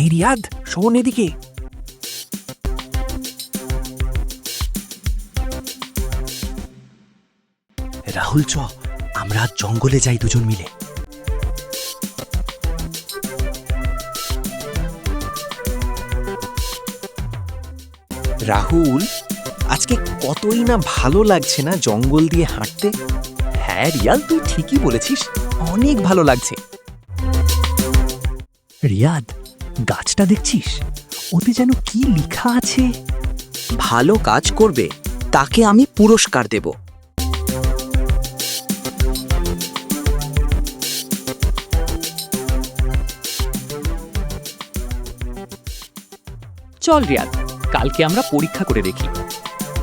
এই রিয়াদ, শোন এদিকে। রাহুল, চ আমরা জঙ্গলে যাই দুজন মিলে। রাহুল, আজকে কতই না ভালো লাগছে না জঙ্গল দিয়ে হাঁটতে। হ্যাঁ রিয়াদ, তুই ঠিকই বলেছিস, অনেক ভালো লাগছে। রিয়াদ, গাছটা দেখছিস? ওতে যেন কি লেখা আছে। ভালো কাজ করবে তাকে আমি পুরস্কার দেব। চল রিয়াদ, কালকে আমরা পরীক্ষা করে দেখি।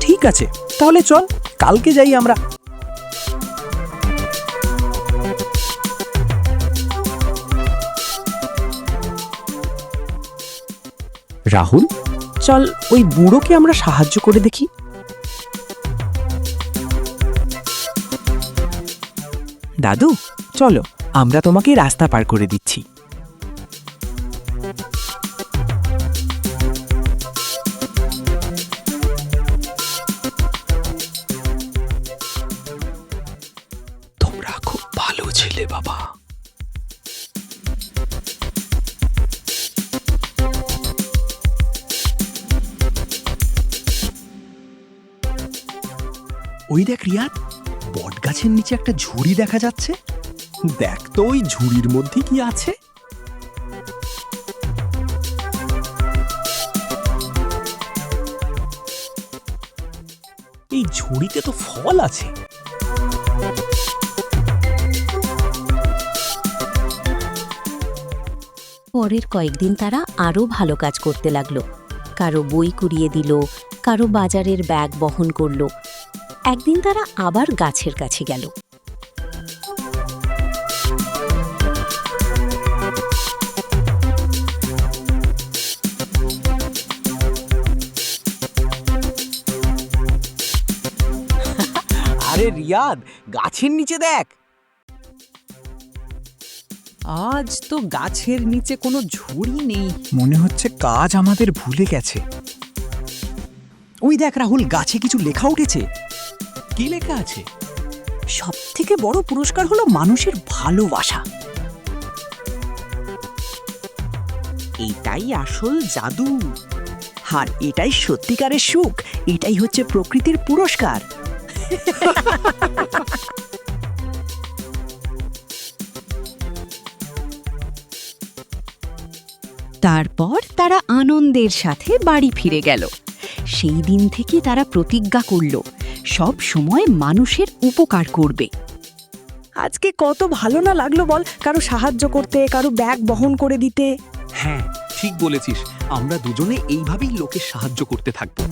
ঠিক আছে, তাহলে চল কালকে যাই আমরা। রাহুল, চল ওই বুড়োকে আমরা সাহায্য করে দেখি। দাদু, চলো আমরা তোমাকে রাস্তা পার করে দিচ্ছি। তোমরা খুব ভালো ছেলে বাবা। ওই দেখ রিয়াদ, বট গাছের নিচে একটা ঝুড়ি দেখা যাচ্ছে। দেখ তো ওই ঝুড়ির মধ্যে কি আছে। এই ঝুড়িতে তো ফল আছে। পরের কয়েকদিন তারা আরও ভালো কাজ করতে লাগলো। কারো বই কুড়িয়ে দিল, কারো বাজারের ব্যাগ বহন করলো। একদিন তারা আবার গাছের কাছে গেল। আরে রিয়াদ, গাছের নিচে দেখ। আজ তো গাছের নিচে কোনো ঝুড়ি নেই। মনে হচ্ছে কাজ আমাদের ভুলে গেছে। ওই দেখ রাহুল, গাছে কিছু লেখা উঠেছে। কি লেখা আছে? সবথেকে বড় পুরস্কার হলো মানুষের ভালোবাসা। এটাই আসল জাদু, আর এটাই সত্যিকারের সুখ। এটাই হচ্ছে প্রকৃতির পুরস্কার। তারপর তারা আনন্দের সাথে বাড়ি ফিরে গেল। সেই দিন থেকে তারা প্রতিজ্ঞা করল, সব সময় মানুষের উপকার করবে। আজকে কত ভালো না লাগলো বল, কারো সাহায্য করতে, কারো ব্যাগ বহন করে দিতে। হ্যাঁ ঠিক বলেছিস, আমরা দুজনে এইভাবেই লোকের সাহায্য করতে থাকবো।